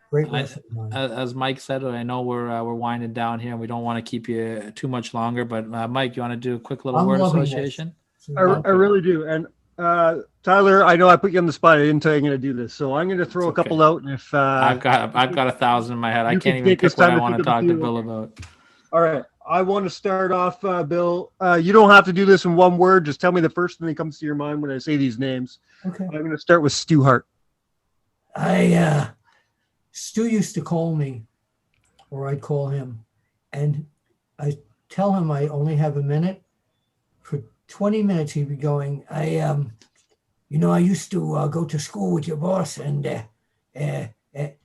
Great wrestling mind. As Mike said, I know we're winding down here, and we don't want to keep you too much longer. But Mike, you want to do a quick little I'm word loving this. association? I really do. And Tyler, I know I put you on the spot. I didn't tell you I'm going to do this, so I'm going to throw a couple out. And if I've got 1,000 in my head, I you can't can even take this pick what time I to want to think of talk a to few. Bill about. All right. I want to start off, Bill. You don't have to do this in one word. Just tell me the first thing that comes to your mind when I say these names. Okay. I'm going to start with Stu Hart. Stu used to call me, or I'd call him, and I tell him I only have a minute. For 20 minutes, he'd be going, I used to go to school with your boss, and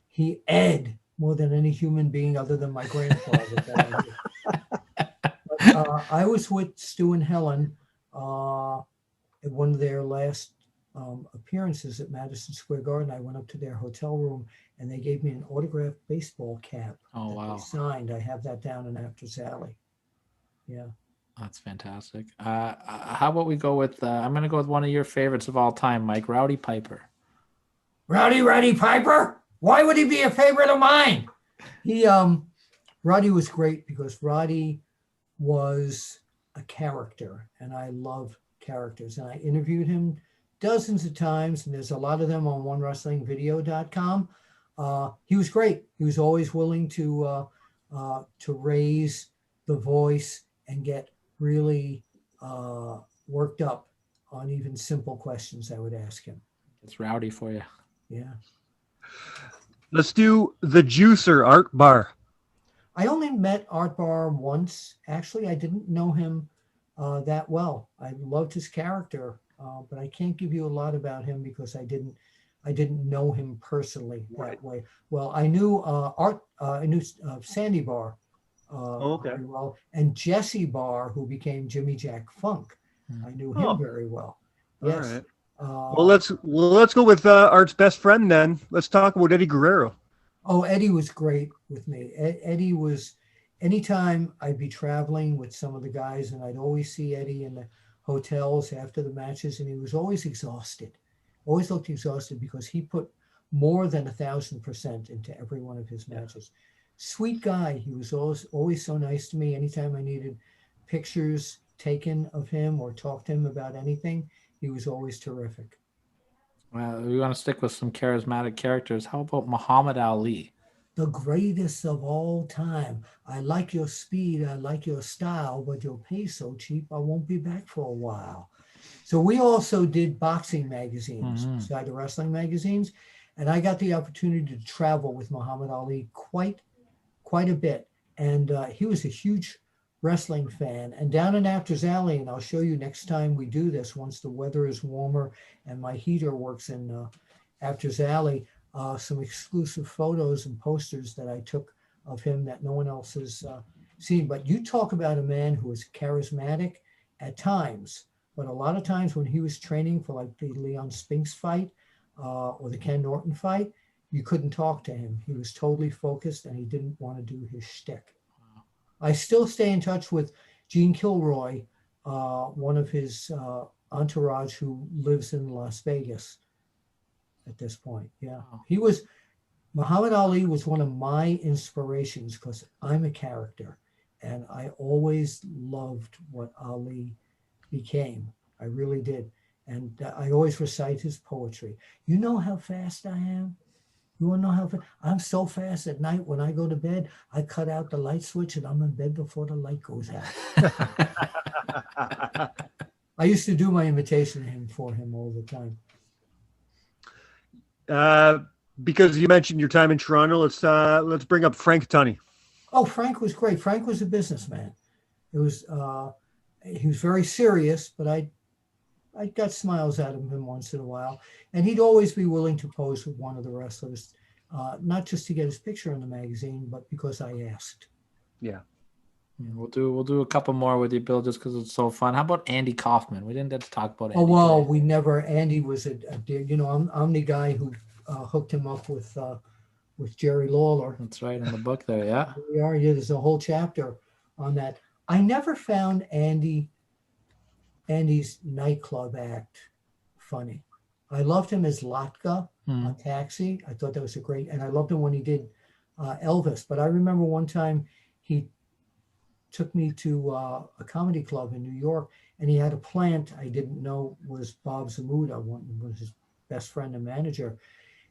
he Ed more than any human being other than my grandfather. I was with Stu and Helen at one of their last appearances at Madison Square Garden. I went up to their hotel room and they gave me an autographed baseball cap. Oh, wow. They signed. I have that down in Apter's Alley. Yeah. That's fantastic. How about we go with, I'm going to go with one of your favorites of all time, Mike, Rowdy Piper. Rowdy Piper? Why would he be a favorite of mine? Roddy was great because Roddy was a character, and I love characters. And I interviewed him dozens of times, and there's a lot of them on onewrestlingvideo.com. He was great. He was always willing to raise the voice and get really worked up on even simple questions I would ask him. It's rowdy for you. Yeah. Let's do the juicer, Art Barr. I only met Art Barr once. Actually, I didn't know him that well. I loved his character, but I can't give you a lot about him because I didn't know him personally that way. Well, I knew Sandy Barr very well, and Jesse Barr, who became Jimmy Jack Funk. I knew him very well. Yes. All right. Let's go with Art's best friend then. Let's talk about Eddie Guerrero. Oh, Eddie was great with me. Eddie was, anytime I'd be traveling with some of the guys, and I'd always see Eddie in the hotels after the matches, and he was always exhausted. Always looked exhausted because he put more than 1,000% into every one of his matches. Sweet guy. He was always so nice to me. Anytime I needed pictures taken of him or talk to him about anything, he was always terrific. Well, we want to stick with some charismatic characters. How about Muhammad Ali? The greatest of all time. I like your speed. I like your style, but your pay's so cheap, I won't be back for a while. So we also did boxing magazines beside the wrestling magazines. And I got the opportunity to travel with Muhammad Ali quite a bit. And he was a huge wrestling fan. And down in Apter's Alley, and I'll show you next time we do this, once the weather is warmer and my heater works in Apter's Alley, some exclusive photos and posters that I took of him that no one else has seen. But you talk about a man who was charismatic at times, but a lot of times when he was training for like the Leon Spinks fight or the Ken Norton fight, you couldn't talk to him. He was totally focused and he didn't want to do his shtick. I still stay in touch with Gene Kilroy, one of his entourage who lives in Las Vegas at this point. Yeah. Muhammad Ali was one of my inspirations because I'm a character and I always loved what Ali became. I really did. And I always recite his poetry. You know how fast I am? You want to know how fast? I'm so fast at night when I go to bed, I cut out the light switch and I'm in bed before the light goes out. I used to do my imitation of him for him all the time. Because you mentioned your time in Toronto, let's bring up Frank Tunney. Oh, Frank was great. Frank was a businessman. He was very serious, but I got smiles out of him once in a while. And he'd always be willing to pose with one of the wrestlers, not just to get his picture in the magazine, but because I asked. Yeah. We'll do a couple more with you, Bill, just because it's so fun. How about Andy Kaufman? We didn't get to talk about Andy. Oh, well, today. We never. Andy was I'm the guy who hooked him up with Jerry Lawler. That's right, in the book there, yeah. We are. Yeah, there's a whole chapter on that. I never found Andy's nightclub act funny. I loved him as Latka, on Taxi. I thought that was a great, and I loved him when he did Elvis. But I remember one time he took me to a comedy club in New York, and he had a plant I didn't know was Bob Zamuda, was his best friend and manager.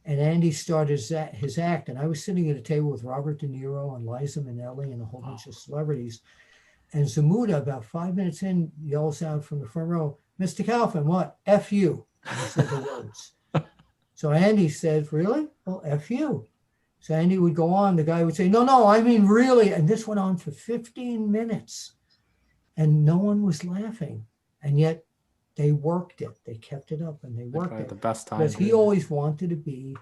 And Andy started his act, and I was sitting at a table with Robert De Niro and Liza Minnelli and a whole bunch of celebrities. And Zamuda, about 5 minutes in, yells out from the front row, "Mr. Kaufman, what? F you." And he said the words. So Andy said, "Really? Well, F you." So Andy would go on. The guy would say, "No, I mean really." And this went on for 15 minutes. And no one was laughing. And yet they worked it. They kept it up and they worked it. The best time. Because he always wanted to be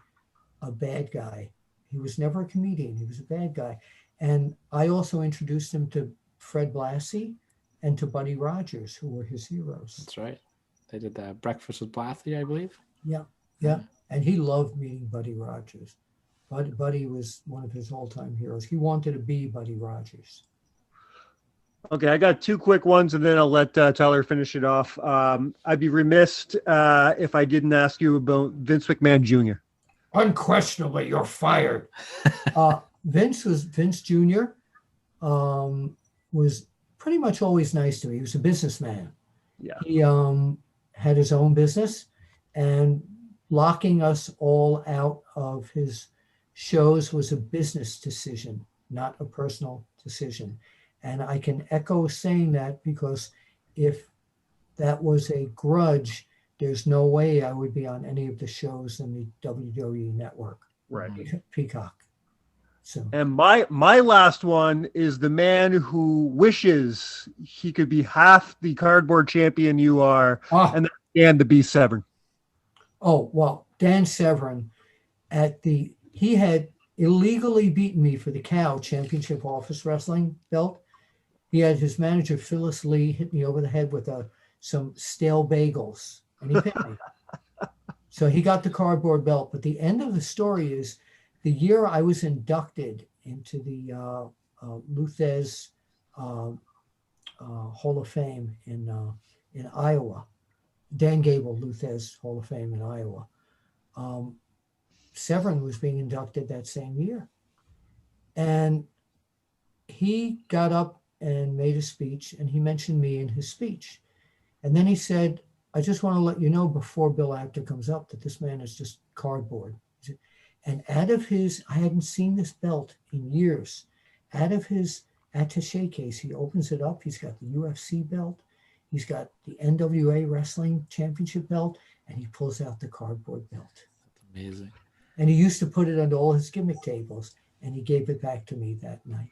a bad guy. He was never a comedian. He was a bad guy. And I also introduced him to Fred Blassie and to Buddy Rogers, who were his heroes. That's right. They did that Breakfast with Blassie, I believe. Yeah. And he loved meeting Buddy Rogers. Buddy was one of his all-time heroes. He wanted to be Buddy Rogers. Okay, I got two quick ones, and then I'll let Tyler finish it off. I'd be remiss if I didn't ask you about Vince McMahon Jr. Unquestionably, you're fired. Vince Jr. Was pretty much always nice to me. He was a businessman. Yeah. He had his own business, and locking us all out of his shows was a business decision, not a personal decision. And I can echo saying that because if that was a grudge, there's no way I would be on any of the shows in the WWE network. Right. Peacock. So. And my last one is the man who wishes he could be half the cardboard champion you are, and to be Severn. Oh, well, Dan Severn he had illegally beaten me for the Cow Championship Office Wrestling belt. He had his manager, Phyllis Lee, hit me over the head with some stale bagels, and he pinned me. So he got the cardboard belt. But the end of the story is the year I was inducted into the Luthez Hall of Fame in Iowa, Dan Gable Luthez Hall of Fame in Iowa. Severn was being inducted that same year. And he got up and made a speech, and he mentioned me in his speech. And then he said, "I just want to let you know before Bill Apter comes up that this man is just cardboard." And out of his, I hadn't seen this belt in years, out of his attache case, he opens it up. He's got the UFC belt. He's got the NWA Wrestling Championship belt, and he pulls out the cardboard belt. That's amazing. And he used to put it under all his gimmick tables, and he gave it back to me that night.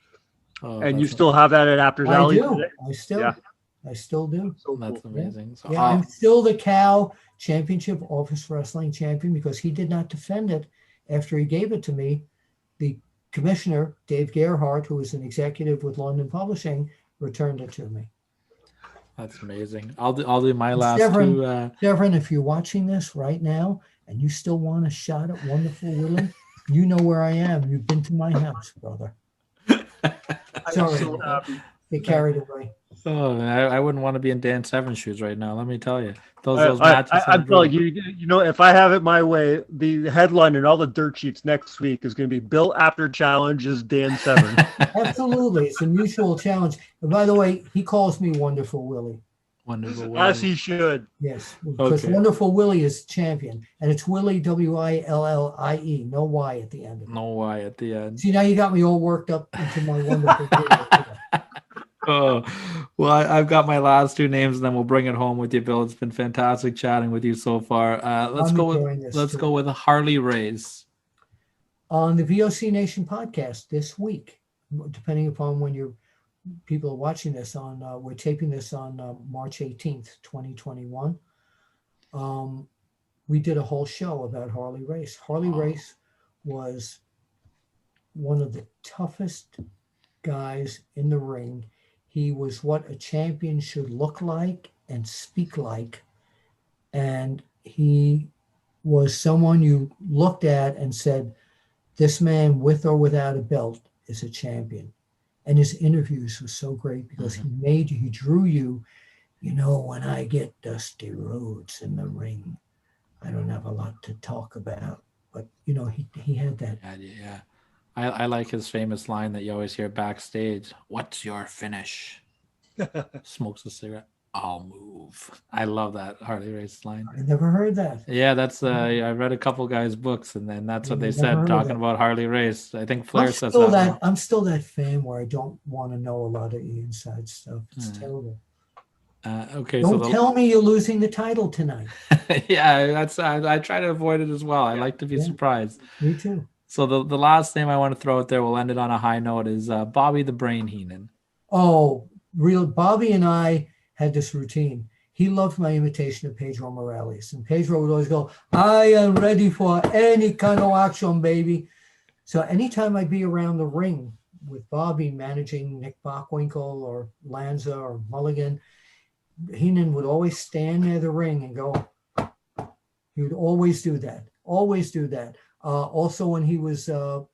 Oh, and you still have that at Apter's Alley? I still do. That's amazing. So, yeah, I'm still the Cow Championship Office Wrestling Champion because he did not defend it after he gave it to me. The commissioner, Dave Gerhardt, who was an executive with London Publishing, returned it to me. That's amazing. I'll do my last Severn, two. Severn, if you're watching this right now and you still want a shot at Wonderful Willie, you know where I am. You've been to my house, brother. Sorry, get carried away. Oh, man, I wouldn't want to be in Dan Severn's shoes right now. Let me tell you, those matches. I'm telling you, if I have it my way, the headline and all the dirt sheets next week is going to be Bill Apter challenges Dan Severn. Absolutely, it's a mutual challenge. And by the way, he calls me Wonderful Willie. Wonderful Willie. As he should. Yes, because Wonderful Willie is champion, and it's Willie, Willie, no Y at the end of it. No Y at the end. See, now you got me all worked up into my Wonderful Willie. Oh, well, I've got my last two names, and then we'll bring it home with you, Bill. It's been fantastic chatting with you so far. Let's go with Harley Race on the VOC Nation podcast this week, depending upon when people are watching this. We're taping this on March 18th, 2021. We did a whole show about Harley Race. Harley Race was one of the toughest guys in the ring. He was what a champion should look like and speak like. And he was someone you looked at and said, this man, with or without a belt, is a champion. And his interviews were so great because he drew you, when I get Dusty Rhodes in the ring, I don't have a lot to talk about. but you know, he had that. Yeah. I like his famous line that you always hear backstage. What's your finish? Smokes a cigarette. I'll move. I love that Harley Race line. I never heard that. Yeah, that's I read a couple guys' books, and then that's what they said talking about Harley Race. I think Flair says that. I'm still that fan where I don't want to know a lot of the inside stuff. It's terrible. Okay, don't tell me you're losing the title tonight. Yeah, that's I try to avoid it as well. I like to be surprised. Me too. So the last name I want to throw out there, we'll end it on a high note, is Bobby the Brain Heenan. Oh, real Bobby and I had this routine. He loved my imitation of Pedro Morales. And Pedro would always go, I am ready for any kind of action, baby. So anytime I'd be around the ring with Bobby managing Nick Bockwinkel or Lanza or Mulligan, Heenan would always stand near the ring and go, he would always do that. Always do that. Also, when he was the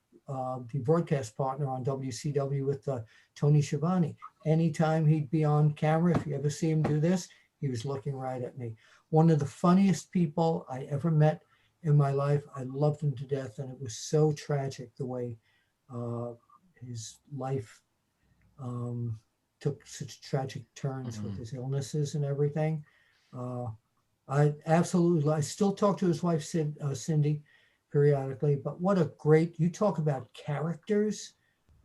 broadcast partner on WCW with Tony Schiavone, anytime he'd be on camera, if you ever see him do this, he was looking right at me. One of the funniest people I ever met in my life. I loved him to death, and it was so tragic the way his life took such tragic turns with his illnesses and everything. I still talk to his wife, Cindy, periodically, but what a great, you talk about characters.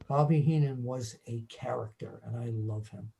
Bobby Heenan was a character, and I love him.